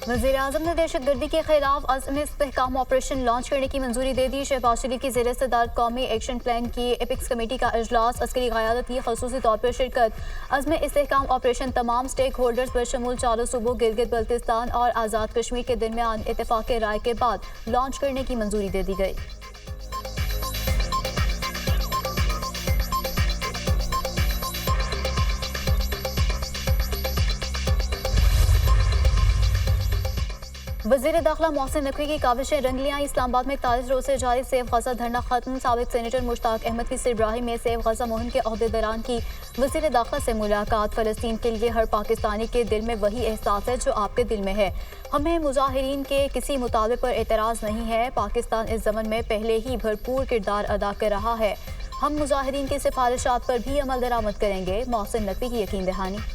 वज़ीर-ए-आज़म ने दहशतगर्दी के खिलाफ अज़्म इस्तेहकाम ऑपरेशन लॉन्च करने की मंजूरी दे दी। शहबाज शरीफ की ज़ेर सदारत कौमी एक्शन प्लान की एपिक्स कमेटी का इजलास, अस्करी क़यादत की ख़ुसूसी तौर पर शिरकत। अज़्म इस्तेहकाम ऑपरेशन तमाम स्टेक होल्डर्स बशमूल चारों सूबों गिलगित बल्तिस्तान और आज़ाद कश्मीर के दरमियान इत्तेफाक राय के बाद लॉन्च करने की मंजूरी दे दी गई। वज़ीर दाखिला मोहसिन नकवी की काविशें रंग लियां। इस्लामाबाद में 41 रोज से जारी सेव गजा धरना खत्म। साबिक सेनेटर मुश्ताक अहमद की सिरबराही में सेव गजा मुहिम के अहदेदारान की वज़ीर दाखिला से मुलाकात। फ़लस्तीन के लिए हर पाकिस्तानी के दिल में वही एहसास है जो आपके दिल में है। हमें मुजाहिरीन के किसी मुतालबे पर एतराज़ नहीं है। पाकिस्तान इस ज़मन में पहले ही भरपूर किरदार अदा कर रहा है। हम मुजाहिरीन की सिफारिशात पर भी अमल दरामद करेंगे। मोहसिन नकवी की यकीन दहानी।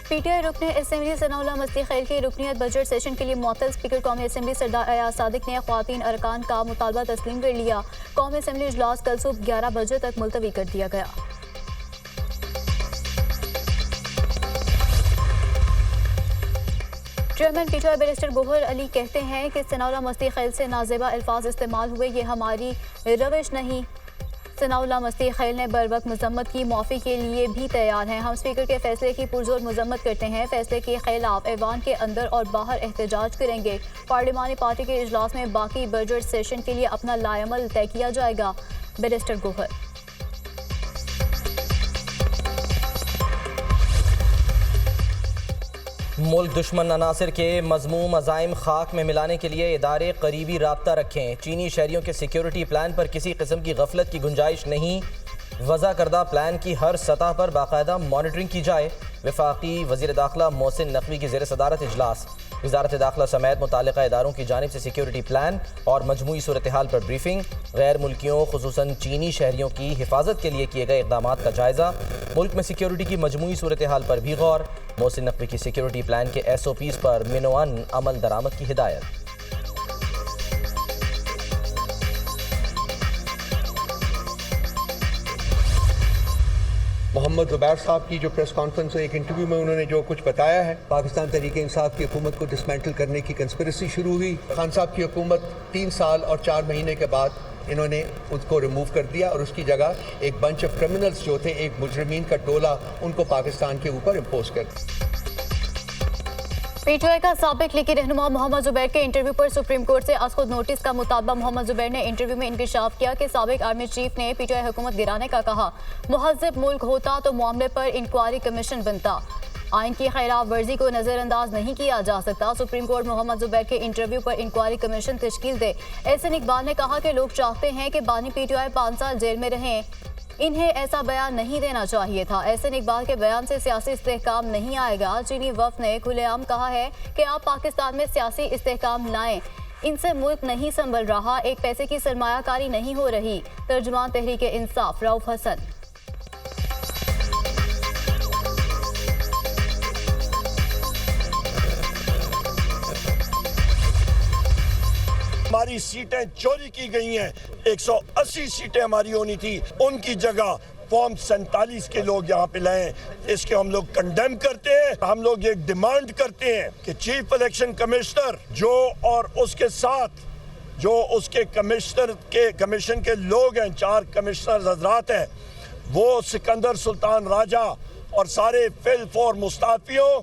पीटीआई रुकने असेंबली सनाउल्लाह मस्ती खैल की रुकनियत बजट सेशन के लिए मुअत्तल। स्पीकर कौमी असेंबली सरदार अयाज सादिक ने ख्वातीन अरकान का मुतालबा तस्लीम कर लिया। कौमी असेंबली इजलास कल सुबह 11 बजे तक मुलतवी कर दिया गया। Chairman PTI barrister Gohar Ali कहते हैं कि सनाउल्लाह मस्ती खैल से नाजेबा अल्फाज इस्तेमाल हुए, ये हमारी रविश नहीं। सनाउल्लाह मस्ती खैल ने बर वक्त मजम्मत की, मुआफ़ी के लिए भी तैयार हैं। हम स्पीकर के फैसले की पुरजोर मजम्मत करते हैं। फैसले के खिलाफ ऐवान के अंदर और बाहर एहतजाज करेंगे। पार्लिमानी पार्टी के इजलास में बाकी बजट सेशन के लिए अपना लाएमल तय किया जाएगा। बैरिस्टर गोहर। मुल्क दुश्मन अनासर के मज़मूम अज़ाइम खाक में मिलाने के लिए इदारे करीबी राब्ता रखें। चीनी शहरियों के सिक्योरिटी प्लान पर किसी किस्म की गफलत की गुंजाइश नहीं। वज़ा करदा प्लान की हर सतह पर बाकायदा मॉनिटरिंग की जाए। वफाकी वज़ीर दाखिला मोहसिन नकवी की ज़ेर सदारत इजलास। वज़ारत दाखिला समेत मुताल्लिक़ा इदारों की जानिब से सिक्योरिटी प्लान और मजमूई सूरत हाल पर ब्रीफिंग। गैर मुल्कियों खुसूसन चीनी शहरियों की हिफाजत के लिए किए गए इक़दामात का जायज़ा। मुल्क में सिक्योरिटी की मजमूई सूरत हाल पर भी गौर। मोहसिन नकवी की सिक्योरिटी प्लान के SOPs पर मिनोअन अमल दरामद की हिदायत। मोहम्मद ज़ुबैर साहब की जो प्रेस कॉन्फ्रेंस है, एक इंटरव्यू में उन्होंने जो कुछ बताया है, पाकिस्तान तहरीक इंसाफ की हुकूमत को डिसमेंटल करने की कंस्पिरेसी शुरू हुई। खान साहब की हुकूमत 3 साल और 4 महीने के बाद इन्होंने उसको रिमूव कर दिया और उसकी जगह एक बंच ऑफ क्रिमिनल्स जो थे, एक मुजरिमीन का टोला, उनको पाकिस्तान के ऊपर इम्पोज कर दिया। पीटीआई का साबिक लीगी रहनुमा मोहम्मद जुबैर के इंटरव्यू पर सुप्रीम कोर्ट से आज खुद नोटिस का मुतालबा। मोहम्मद जुबैर ने इंटरव्यू में इंकशाफ किया कि साबिक आर्मी चीफ ने पीटीआई हुकूमत गिराने का कहा। मुहज़्ज़ब मुल्क होता तो मामले पर इंक्वायरी कमीशन बनता। आइन की खिलाफ वर्जी को नजरअंदाज नहीं किया जा सकता। सुप्रीम कोर्ट मोहम्मद जुबैर के इंटरव्यू पर इंक्वायरी कमीशन तश्कील दे। एहसन इकबाल ने कहा कि लोग चाहते हैं कि बानी पीटीआई 5 साल जेल में रहें, इन्हें ऐसा बयान नहीं देना चाहिए था। एहसन इकबाल के बयान से सियासी इस्तेहकाम नहीं आएगा। चीनी वफ़द ने खुलेआम कहा है कि आप पाकिस्तान में सियासी इस्तेहकाम लाएं, इनसे मुल्क नहीं संभल रहा, एक पैसे की सरमायाकारी नहीं हो रही। तर्जुमान तहरीक इंसाफ रऊफ हसन। हमारी सीटें चोरी की गई हैं। 180 सीटें हमारी होनी थी, उनकी जगह फॉर्म 47 के लोग यहाँ पे लाए। इसके हम लोग कंडेम करते हैं। हम लोग ये डिमांड करते हैं कि चीफ इलेक्शन कमिश्नर जो और उसके साथ जो उसके कमीशन के लोग हैं, 4 कमिश्नर हजरात हैं, वो सिकंदर सुल्तान राजा और सारे फिल फॉर मुस्ताफियों।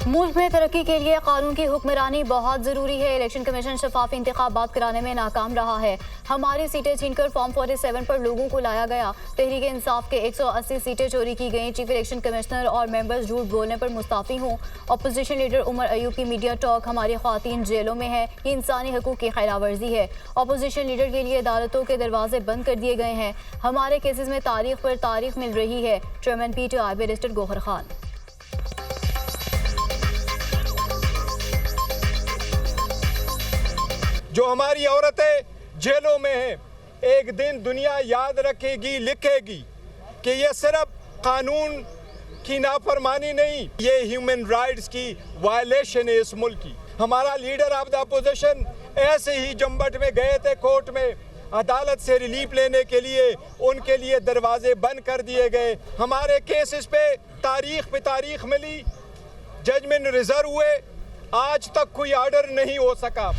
मुल्क में तरक्की के लिए कानून की हुक्मरानी बहुत ज़रूरी है। इलेक्शन कमीशन शफाफ इंतखाबात कराने में नाकाम रहा है। हमारी सीटें छीनकर फॉर्म 47 पर लोगों को लाया गया। तहरीक इंसाफ के 180 सीटें चोरी की गईं। चीफ इलेक्शन कमिश्नर और मेंबर्स झूठ बोलने पर मुस्ताफ़ी हों। अपोजिशन लीडर उमर अयूब की मीडिया टॉक, हमारी ख्वातीन जेलों में है, ये इंसानी हकूक़ की खिलाफ वर्जी है। अपोजिशन लीडर के लिए अदालतों के दरवाजे बंद कर दिए गए हैं। हमारे केसेस में तारीख पर तारीख मिल रही है। Chairman PTI barrister Gohar Khan. जो हमारी औरतें जेलों में हैं, एक दिन दुनिया याद रखेगी, लिखेगी कि ये सिर्फ कानून की नाफरमानी नहीं, ये ह्यूमन राइट्स की वायलेशन है इस मुल्क की। हमारा लीडर ऑफ द अपोजिशन ऐसे ही जम्बट में गए थे कोर्ट में अदालत से रिलीफ लेने के लिए उनके लिए दरवाजे बंद कर दिए गए। हमारे केसेस पे तारीख मिली, जजमेंट रिजर्व हुए, आज तक कोई ऑर्डर नहीं हो सका।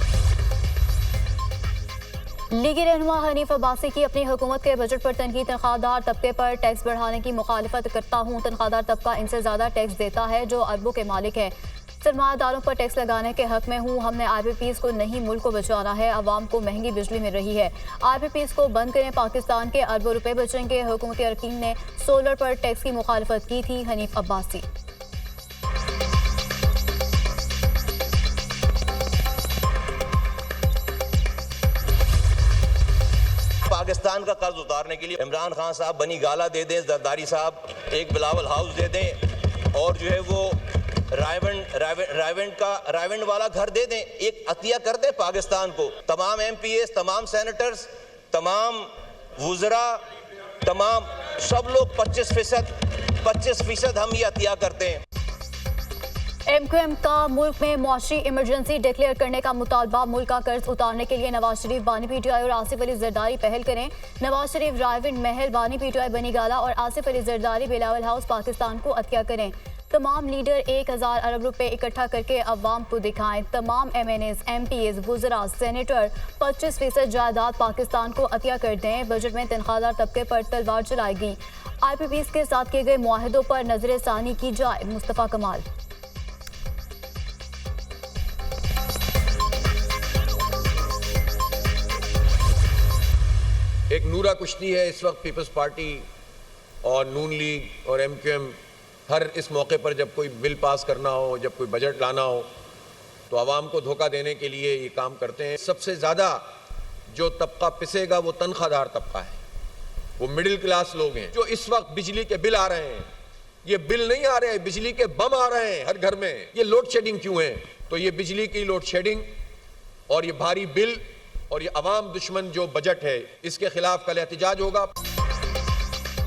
लीगी रहनुमा हनीफ अब्बासी की अपनी हुकूमत के बजट पर तनकीद। तनख्वाहदार तबके पर टैक्स बढ़ाने की मुखालिफत करता हूँ। तनख्वाहदार तबका इनसे ज़्यादा टैक्स देता है जो अरबों के मालिक है। सरमायादारों पर टैक्स लगाने के हक में हूँ। हमने IPPs को नहीं, मुल्क को बचाना है। अवाम को महंगी बिजली मिल रही है। IPPs को बंद करें, पाकिस्तान के अरबों रुपए बचेंगे। हुकूमती अरकान ने सोलर पर टैक्स की मुखालिफत की थी। हनीफ अब्बासी। पाकिस्तान का कर्ज उतारने के लिए इमरान खान साहब बनी गाला दे दें, जरदारी साहब एक बिलावल हाउस दे दें और जो है वो रायवेंड वाला घर दे दें, एक अतिया कर दें पाकिस्तान को। तमाम MPs, तमाम सेनेटर्स, तमाम वुज़रा, तमाम सब लोग 25% हम ये अतिया करते हैं। MQM का मुल्क में मुआशी इमरजेंसी डिक्लेयर करने का मुतालबा। मुल्क का कर्ज उतारने के लिए नवाज शरीफ, बानी PTI और आसिफ अली जरदारी पहल करें। नवाज शरीफ रायविंड महल, बानी PTI बनी गाला और आसिफ अली जरदारी बिलावल हाउस पाकिस्तान को अतिया करें। तमाम लीडर 1000 अरब रुपए इकट्ठा करके अवाम को दिखाएं। तमाम MNAs, MPs, वुज़रा, सेनेटर 25% जायदाद पाकिस्तान को अतिया कर दें। बजट में तनख्वाहदार तबके पर तलवार चलाएगी। IPPs के साथ किए गए मुआहदों पर नजर सानी की जाए। मुस्तफ़ा कमाल। एक नूरा कुश्ती है इस वक्त पीपल्स पार्टी और नून लीग और MQM हर इस मौके पर जब कोई बिल पास करना हो, जब कोई बजट लाना हो तो आवाम को धोखा देने के लिए ये काम करते हैं। सबसे ज़्यादा जो तबका पिसेगा वो तनख्वाहदार तबका है, वो मिडिल क्लास लोग हैं। जो इस वक्त बिजली के बिल आ रहे हैं, ये बिल नहीं आ रहे हैं, बिजली के बम आ रहे हैं हर घर में। ये लोड शेडिंग क्यों है? तो ये बिजली की लोड शेडिंग और ये भारी बिल और ये अवाम दुश्मन जो बजट है, इसके खिलाफ कल एहतजाज होगा।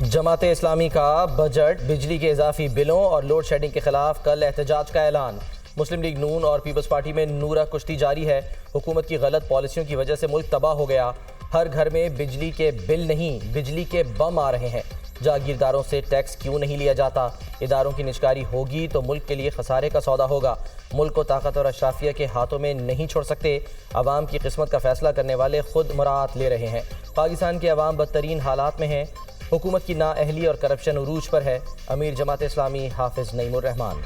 जमात इस्लामी का बजट, बिजली के इजाफी बिलों और लोड शेडिंग के खिलाफ कल एहतजाज का ऐलान। मुस्लिम लीग नून और पीपल्स पार्टी में नूरा कुश्ती जारी है। हुकूमत की गलत पॉलिसियों की वजह से मुल्क तबाह हो गया। हर घर में बिजली के बिल नहीं, बिजली के बम आ रहे हैं। जागीरदारों से टैक्स क्यों नहीं लिया जाता? इदारों की निजकारी होगी तो मुल्क के लिए खसारे का सौदा होगा। मुल्क को ताकत और अशराफिया के हाथों में नहीं छोड़ सकते। अवाम की किस्मत का फैसला करने वाले खुद मुराद ले रहे हैं। पाकिस्तान के अवाम बदतरीन हालात में हैं। हुकूमत की नाअहली और करप्शन उरूज पर है। अमीर जमात इस्लामी हाफिज नईमुर रहमान।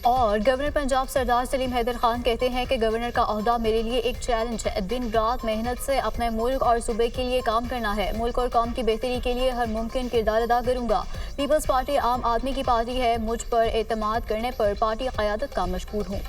और गवर्नर पंजाब सरदार सलीम हैदर खान कहते हैं कि गवर्नर का ओहदा मेरे लिए एक चैलेंज है। दिन रात मेहनत से अपने मुल्क और सूबे के लिए काम करना है। मुल्क और कौम की बेहतरी के लिए हर मुमकिन किरदार अदा करूंगा। पीपल्स पार्टी आम आदमी की पार्टी है। मुझ पर एतमाद करने पर पार्टी क़यादत का मशकूर हूँ।